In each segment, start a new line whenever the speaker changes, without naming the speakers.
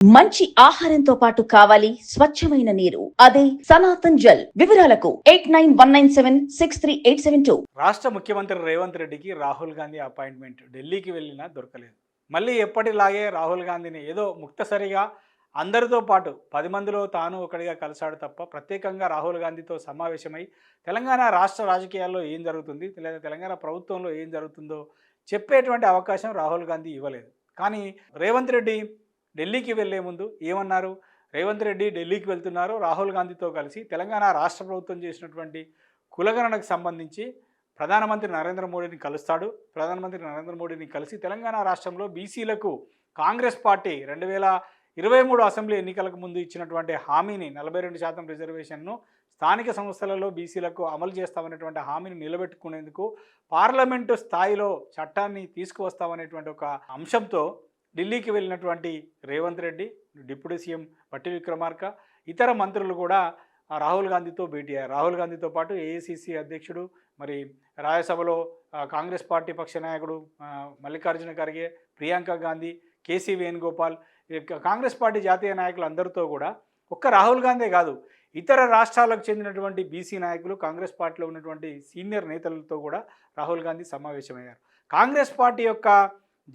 మంచి ఆహారంతో పాటు కావాలి స్వచ్ఛమైన నీరు. అదే సనాతన్ జల్. వివరాలకు 8919763872.
రాష్ట్ర ముఖ్యమంత్రి రేవంత్ రెడ్డికి రాహుల్ గాంధీ అపాయింట్మెంట్ ఢిల్లీకి వెళ్ళినా దొరకలేదు. మళ్ళీ ఎప్పటిలాగే రాహుల్ గాంధీని ఏదో ముక్తసరిగా అందరితో పాటు 10 మందిలో తాను ఒకడిగా కలిశాడు తప్ప ప్రత్యేకంగా రాహుల్ గాంధీతో సమావేశమై తెలంగాణ రాష్ట్ర రాజకీయాల్లో ఏం జరుగుతుంది లేదా తెలంగాణ ప్రభుత్వంలో ఏం జరుగుతుందో చెప్పేటువంటి అవకాశం రాహుల్ గాంధీ ఇవ్వలేదు. కానీ రేవంత్ రెడ్డి ఢిల్లీకి వెళ్లే ముందు ఏమన్నారు? రేవంత్ రెడ్డి ఢిల్లీకి వెళ్తున్నారు రాహుల్ గాంధీతో కలిసి తెలంగాణ రాష్ట్ర ప్రభుత్వం చేసినటువంటి కులగణనకు సంబంధించి ప్రధానమంత్రి నరేంద్ర మోడీని కలుస్తాడు. ప్రధానమంత్రి నరేంద్ర మోడీని కలిసి తెలంగాణ రాష్ట్రంలో బీసీలకు కాంగ్రెస్ పార్టీ 2023 అసెంబ్లీ ఎన్నికలకు ముందు ఇచ్చినటువంటి హామీని 42% రిజర్వేషన్ను స్థానిక సంస్థలలో బీసీలకు అమలు చేస్తామనేటువంటి హామీని నిలబెట్టుకునేందుకు పార్లమెంటు స్థాయిలో చట్టాన్ని తీసుకువస్తామనేటువంటి ఒక అంశంతో ఢిల్లీకి వెళ్ళినటువంటి రేవంత్ రెడ్డి, డిప్యూటీ సీఎం బట్టి విక్రమార్క, ఇతర మంత్రులు కూడా రాహుల్ గాంధీతో భేటీ అయ్యారు. రాహుల్ గాంధీతో పాటు ఏఐసిసి అధ్యక్షుడు, మరి రాజ్యసభలో కాంగ్రెస్ పార్టీ పక్ష నాయకుడు మల్లికార్జున ఖర్గే, ప్రియాంక గాంధీ, కేసీ వేణుగోపాల్, కాంగ్రెస్ పార్టీ జాతీయ నాయకులు అందరితో కూడా ఒక్క రాహుల్ గాంధీ కాదు, ఇతర రాష్ట్రాలకు చెందినటువంటి బీసీ నాయకులు, కాంగ్రెస్ పార్టీలో ఉన్నటువంటి సీనియర్ నేతలతో కూడా రాహుల్ గాంధీ సమావేశమయ్యారు. కాంగ్రెస్ పార్టీ యొక్క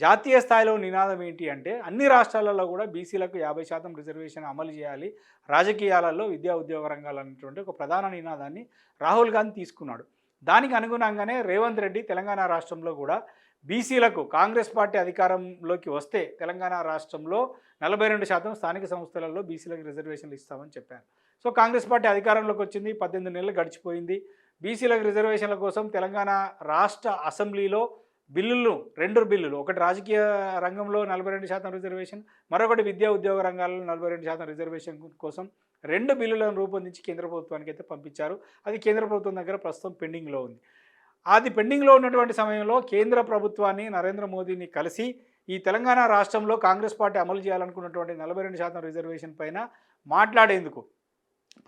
జాతీయ స్థాయిలో నినాదం ఏంటి అంటే అన్ని రాష్ట్రాలలో కూడా బీసీలకు 50% రిజర్వేషన్ అమలు చేయాలి, రాజకీయాలలో విద్యా ఉద్యోగ రంగాలు అనేటువంటి ఒక ప్రధాన నినాదాన్ని రాహుల్ గాంధీ తీసుకున్నాడు. దానికి అనుగుణంగానే రేవంత్ రెడ్డి తెలంగాణ రాష్ట్రంలో కూడా బీసీలకు కాంగ్రెస్ పార్టీ అధికారంలోకి వస్తే తెలంగాణ రాష్ట్రంలో 42% స్థానిక సంస్థలలో బీసీలకు రిజర్వేషన్లు ఇస్తామని చెప్పారు. సో కాంగ్రెస్ పార్టీ అధికారంలోకి వచ్చింది, 18 నెలలు గడిచిపోయింది. బీసీలకు రిజర్వేషన్ల కోసం తెలంగాణ రాష్ట్ర అసెంబ్లీలో బిల్లులు, 2 బిల్లులు, ఒకటి రాజకీయ రంగంలో 42% రిజర్వేషన్, మరొకటి విద్యా ఉద్యోగ రంగాల్లో 42% రిజర్వేషన్ కోసం 2 బిల్లులను రూపొందించి కేంద్ర ప్రభుత్వానికి అయితే పంపించారు. అది కేంద్ర ప్రభుత్వం దగ్గర ప్రస్తుతం పెండింగ్లో ఉంది. అది పెండింగ్లో ఉన్నటువంటి సమయంలో కేంద్ర ప్రభుత్వాన్ని, నరేంద్ర మోదీని కలిసి ఈ తెలంగాణ రాష్ట్రంలో కాంగ్రెస్ పార్టీ అమలు చేయాలనుకున్నటువంటి 42% రిజర్వేషన్ పైన మాట్లాడేందుకు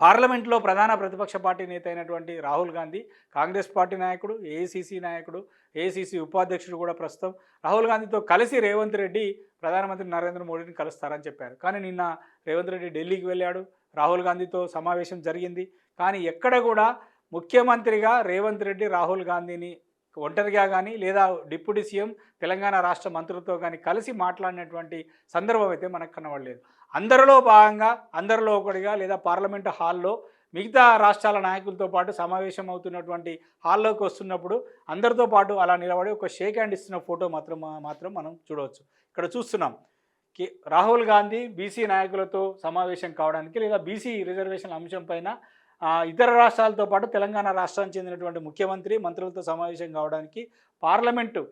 పార్లమెంట్లో ప్రధాన ప్రతిపక్ష పార్టీ నేత అయినటువంటి రాహుల్ గాంధీ, కాంగ్రెస్ పార్టీ నాయకుడు, ఏఐసిసి నాయకుడు, ఏఐసిసి ఉపాధ్యక్షుడు కూడా ప్రస్తుతం రాహుల్ గాంధీతో కలిసి రేవంత్ రెడ్డి ప్రధానమంత్రి నరేంద్ర మోడీని కలుస్తారని చెప్పారు. కానీ నిన్న రేవంత్ రెడ్డి ఢిల్లీకి వెళ్ళాడు, రాహుల్ గాంధీతో సమావేశం జరిగింది. కానీ ఎక్కడ కూడా ముఖ్యమంత్రిగా రేవంత్ రెడ్డి రాహుల్ గాంధీని ఒంటరిగా కానీ లేదా డిప్యూటీ సీఎం తెలంగాణ రాష్ట్ర మంత్రులతో కానీ కలిసి మాట్లాడినటువంటి సందర్భం అయితే మనకు కనబడలేదు. అందరిలో భాగంగా, అందరిలో ఒకటిగా లేదా పార్లమెంటు హాల్లో మిగతా రాష్ట్రాల నాయకులతో పాటు సమావేశం అవుతున్నటువంటి హాల్లోకి వస్తున్నప్పుడు అందరితో పాటు అలా నిలబడి ఒక షేక్ హ్యాండ్ ఇస్తున్న ఫోటో మాత్రం మనం చూడవచ్చు. ఇక్కడ చూస్తున్నాం రాహుల్ గాంధీ బీసీ నాయకులతో సమావేశం కావడానికి లేదా బీసీ రిజర్వేషన్ అంశం పైన ఇతర రాష్ట్రాలతో పాటు తెలంగాణ రాష్ట్రానికి చెందినటువంటి ముఖ్యమంత్రి, మంత్రులతో సమావేశం కావడానికి పార్లమెంటు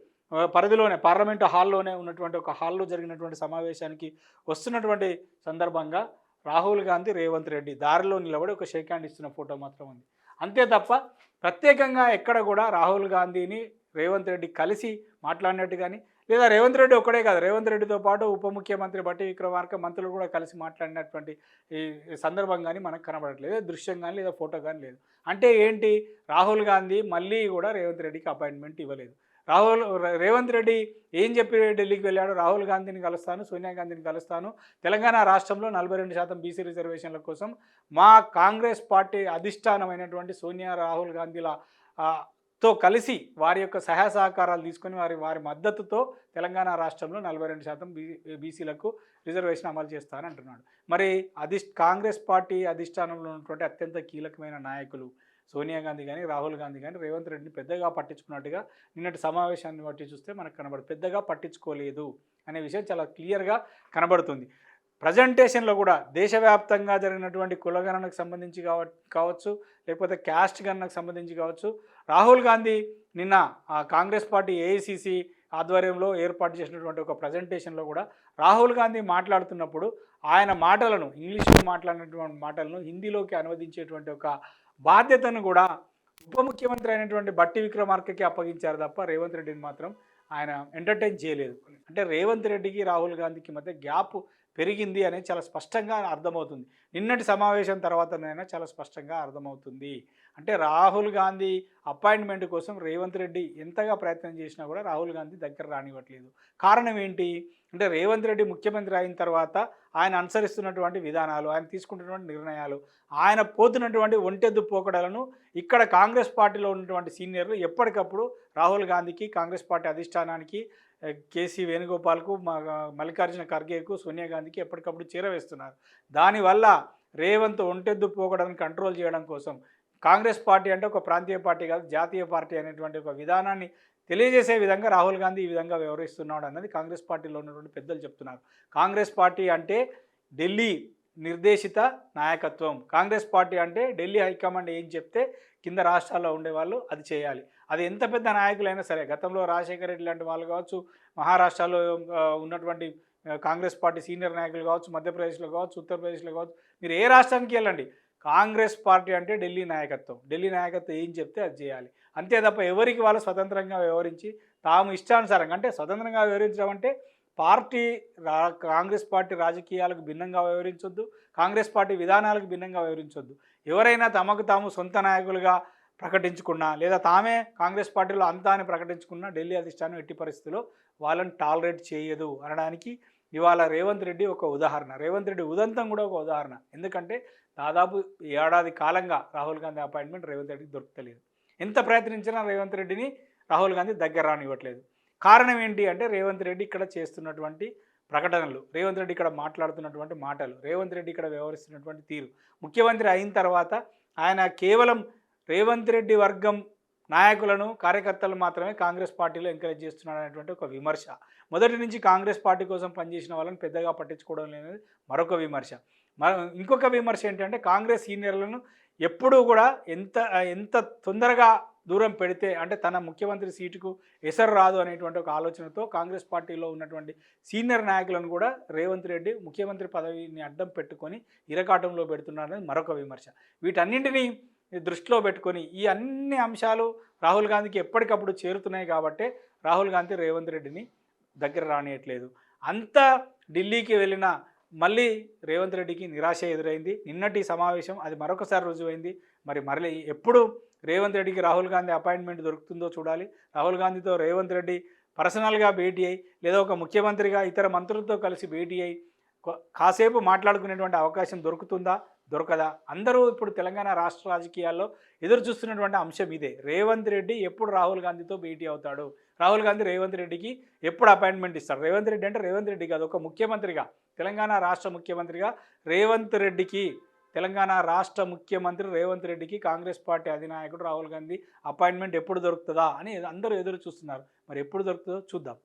పరిధిలోనే, పార్లమెంటు హాల్లోనే ఉన్నటువంటి ఒక హాల్లో జరిగినటువంటి సమావేశానికి వస్తున్నటువంటి సందర్భంగా రాహుల్ గాంధీ, రేవంత్ రెడ్డి దారిలో నిలబడి ఒక షేక్ హ్యాండ్ ఇస్తున్న ఫోటో మాత్రం ఉంది. అంతే తప్ప ప్రత్యేకంగా ఎక్కడ కూడా రాహుల్ గాంధీని రేవంత్ రెడ్డి కలిసి మాట్లాడినట్టు కానీ, లేదా రేవంత్ రెడ్డి ఒక్కడే కాదు, రేవంత్ రెడ్డితో పాటు ఉప ముఖ్యమంత్రి బట్టి విక్రమార్క, మంత్రులు కూడా కలిసి మాట్లాడినటువంటి ఈ సందర్భం కానీ మనకు కనబడట్లేదు, దృశ్యం కానీ లేదా ఫోటో కానీ లేదు. అంటే ఏంటి? రాహుల్ గాంధీ మళ్ళీ కూడా రేవంత్ రెడ్డికి అపాయింట్మెంట్ ఇవ్వలేదు. రేవంత్ రెడ్డి ఏం చెప్పి ఢిల్లీకి వెళ్ళాడు? రాహుల్ గాంధీని కలుస్తాను, సోనియా గాంధీని కలుస్తాను, తెలంగాణ రాష్ట్రంలో 42% బీసీ రిజర్వేషన్ల కోసం మా కాంగ్రెస్ పార్టీ అధిష్టానమైనటువంటి సోనియా, రాహుల్ గాంధీల తో కలిసి వారి యొక్క సహాయ సహకారాలు తీసుకొని వారి మద్దతుతో తెలంగాణ రాష్ట్రంలో 42% బీసీలకు రిజర్వేషన్ అమలు చేస్తానంటున్నాడు. మరి కాంగ్రెస్ పార్టీ అధిష్టానంలో ఉన్నటువంటి అత్యంత కీలకమైన నాయకులు సోనియా గాంధీ కానీ, రాహుల్ గాంధీ కానీ రేవంత్ రెడ్డిని పెద్దగా పట్టించుకున్నట్టుగా నిన్నటి సమావేశాన్ని బట్టి చూస్తే మనకు కనబడుతుంది. పెద్దగా పట్టించుకోలేదు అనే విషయం చాలా క్లియర్గా కనబడుతుంది. ప్రజెంటేషన్లో కూడా దేశవ్యాప్తంగా జరిగినటువంటి కులగణనకు సంబంధించి కావచ్చు, లేకపోతే క్యాస్ట్ గణనకు సంబంధించి కావచ్చు, రాహుల్ గాంధీ నిన్న కాంగ్రెస్ పార్టీ ఏఐసిసి ఆధ్వర్యంలో ఏర్పాటు చేసినటువంటి ఒక ప్రజెంటేషన్లో కూడా రాహుల్ గాంధీ మాట్లాడుతున్నప్పుడు ఆయన మాటలను, ఇంగ్లీష్లో మాట్లాడినటువంటి మాటలను హిందీలోకి అనువదించేటువంటి ఒక బాధ్యతను కూడా ఉప ముఖ్యమంత్రి అయినటువంటి బట్టి విక్రమార్కకి అప్పగించారు తప్ప రేవంత్ రెడ్డిని మాత్రం ఆయన ఎంటర్టైన్ చేయలేదు. అంటే రేవంత్ రెడ్డికి, రాహుల్ గాంధీకి మధ్య గ్యాప్ పెరిగింది అనేది చాలా స్పష్టంగా అర్థమవుతుంది. నిన్నటి సమావేశం తర్వాతనైనా చాలా స్పష్టంగా అర్థమవుతుంది. అంటే రాహుల్ గాంధీ అపాయింట్మెంట్ కోసం రేవంత్ రెడ్డి ఎంతగా ప్రయత్నం చేసినా కూడా రాహుల్ గాంధీ దగ్గర రానివ్వట్లేదు. కారణం ఏంటి అంటే రేవంత్ రెడ్డి ముఖ్యమంత్రి అయిన తర్వాత ఆయన అనుసరిస్తున్నటువంటి విధానాలు, ఆయన తీసుకుంటున్నటువంటి నిర్ణయాలు, ఆయన పోతున్నటువంటి ఒంటెద్దు పోకడలను ఇక్కడ కాంగ్రెస్ పార్టీలో ఉన్నటువంటి సీనియర్లు ఎప్పటికప్పుడు రాహుల్ గాంధీకి, కాంగ్రెస్ పార్టీ అధిష్టానానికి, కేసీ వేణుగోపాల్కు, మల్లికార్జున ఖర్గేకు, సోనియా గాంధీకి ఎప్పటికప్పుడు చేరవేస్తున్నారు. దానివల్ల రేవంత్ ఒంటెద్దు పోకడలను కంట్రోల్ చేయడం కోసం కాంగ్రెస్ పార్టీ అంటే ఒక ప్రాంతీయ పార్టీ కాదు, జాతీయ పార్టీ అనేటువంటి ఒక విధానాన్ని తెలియజేసే విధంగా రాహుల్ గాంధీ ఈ విధంగా వ్యవహరిస్తున్నాడు అన్నది కాంగ్రెస్ పార్టీలో ఉన్నటువంటి పెద్దలు చెప్తున్నారు. కాంగ్రెస్ పార్టీ అంటే ఢిల్లీ నిర్దేశిత నాయకత్వం. కాంగ్రెస్ పార్టీ అంటే ఢిల్లీ హైకమాండ్ ఏం చెప్తే కింద రాష్ట్రాల్లో ఉండేవాళ్ళు అది చేయాలి. అది ఎంత పెద్ద నాయకులైనా సరే, గతంలో రాజశేఖర రెడ్డి లాంటి వాళ్ళు కావచ్చు, మహారాష్ట్రలో ఉన్నటువంటి కాంగ్రెస్ పార్టీ సీనియర్ నాయకులు కావచ్చు, మధ్యప్రదేశ్లో కావచ్చు, ఉత్తరప్రదేశ్లో కావచ్చు, మీరు ఏ రాష్ట్రానికి వెళ్ళండి, కాంగ్రెస్ పార్టీ అంటే ఢిల్లీ నాయకత్వం. ఢిల్లీ నాయకత్వం ఏం చెప్తే అది చేయాలి. అంతే తప్ప ఎవరికి వాళ్ళు స్వతంత్రంగా వ్యవహరించి తాము ఇష్టానుసారంగా, అంటే స్వతంత్రంగా వ్యవహరించడం అంటే పార్టీ కాంగ్రెస్ పార్టీ రాజకీయాలకు భిన్నంగా వ్యవహరించొద్దు, కాంగ్రెస్ పార్టీ విధానాలకు భిన్నంగా వ్యవహరించొద్దు. ఎవరైనా తమకు తాము సొంత నాయకులుగా ప్రకటించుకున్నా, లేదా తామే కాంగ్రెస్ పార్టీలో అంతా అని ప్రకటించుకున్నా ఢిల్లీ అధిష్టానం ఎట్టి పరిస్థితుల్లో వాళ్ళని టాలరేట్ చేయదు అనడానికి ఇవాళ రేవంత్ రెడ్డి ఒక ఉదాహరణ. రేవంత్ రెడ్డి ఉదంతం కూడా ఒక ఉదాహరణ. ఎందుకంటే దాదాపు ఏడాది కాలంగా రాహుల్ గాంధీ అపాయింట్మెంట్ రేవంత్ రెడ్డికి దొరకలేదు. ఎంత ప్రయత్నించినా రేవంత్ రెడ్డిని రాహుల్ గాంధీ దగ్గర రానివ్వట్లేదు. కారణం ఏంటి అంటే రేవంత్ రెడ్డి ఇక్కడ చేస్తున్నటువంటి ప్రకటనలు, రేవంత్ రెడ్డి ఇక్కడ మాట్లాడుతున్నటువంటి మాటలు, రేవంత్ రెడ్డి ఇక్కడ వ్యవహరిస్తున్నటువంటి తీరు. ముఖ్యమంత్రి అయిన తర్వాత ఆయన కేవలం రేవంత్ రెడ్డి వర్గం నాయకులను, కార్యకర్తలు మాత్రమే కాంగ్రెస్ పార్టీలో ఎంకరేజ్ చేస్తున్నాడు అనేటువంటి ఒక విమర్శ. మొదటి నుంచి కాంగ్రెస్ పార్టీ కోసం పనిచేసిన వాళ్ళని పెద్దగా పట్టించుకోవడం లేనిది మరొక విమర్శ. ఇంకొక విమర్శ ఏంటంటే కాంగ్రెస్ సీనియర్లను ఎప్పుడూ కూడా ఎంత ఎంత తొందరగా దూరం పెడితే అంటే తన ముఖ్యమంత్రి సీటుకు ఎసరు రాదు అనేటువంటి ఒక ఆలోచనతో కాంగ్రెస్ పార్టీలో ఉన్నటువంటి సీనియర్ నాయకులను కూడా రేవంత్ రెడ్డి ముఖ్యమంత్రి పదవిని అడ్డం పెట్టుకొని ఇరకాటంలో పెడుతున్నారనేది మరొక విమర్శ. వీటన్నింటినీ దృష్టిలో పెట్టుకొని ఈ అన్ని అంశాలు రాహుల్ గాంధీకి ఎప్పటికప్పుడు చేరుతున్నాయి కాబట్టే రాహుల్ గాంధీ రేవంత్ రెడ్డిని దగ్గర రానియట్లేదు. అంత ఢిల్లీకి వెళ్ళిన మళ్ళీ రేవంత్ రెడ్డికి నిరాశ ఎదురైంది. నిన్నటి సమావేశం అది మరొకసారి రుజువైంది. మళ్ళీ ఎప్పుడు రేవంత్ రెడ్డికి రాహుల్ గాంధీ అపాయింట్మెంట్ దొరుకుతుందో చూడాలి. రాహుల్ గాంధీతో రేవంత్ రెడ్డి పర్సనల్గా భేటీ అయ్యి, లేదా ఒక ముఖ్యమంత్రిగా ఇతర మంత్రులతో కలిసి భేటీ అయ్యి కాసేపు మాట్లాడుకునేటువంటి అవకాశం దొరుకుతుందా, దొరకదా? అందరూ ఇప్పుడు తెలంగాణ రాష్ట్ర రాజకీయాల్లో ఎదురు చూస్తున్నటువంటి అంశం ఇదే. రేవంత్ రెడ్డి ఎప్పుడు రాహుల్ గాంధీతో భేటీ అవుతాడు, రాహుల్ గాంధీ రేవంత్ రెడ్డికి ఎప్పుడు అపాయింట్మెంట్ ఇస్తాడు? రేవంత్ రెడ్డి అంటే రేవంత్ రెడ్డి కాదు, ఒక ముఖ్యమంత్రిగా, తెలంగాణ రాష్ట్ర ముఖ్యమంత్రిగా తెలంగాణ రాష్ట్ర ముఖ్యమంత్రి రేవంత్ రెడ్డికి కాంగ్రెస్ పార్టీ అధినాయకుడు రాహుల్ గాంధీ అపాయింట్మెంట్ ఎప్పుడు దొరుకుతుందా అని అందరూ ఎదురు చూస్తున్నారు. మరి ఎప్పుడు దొరుకుతుందో చూద్దాం.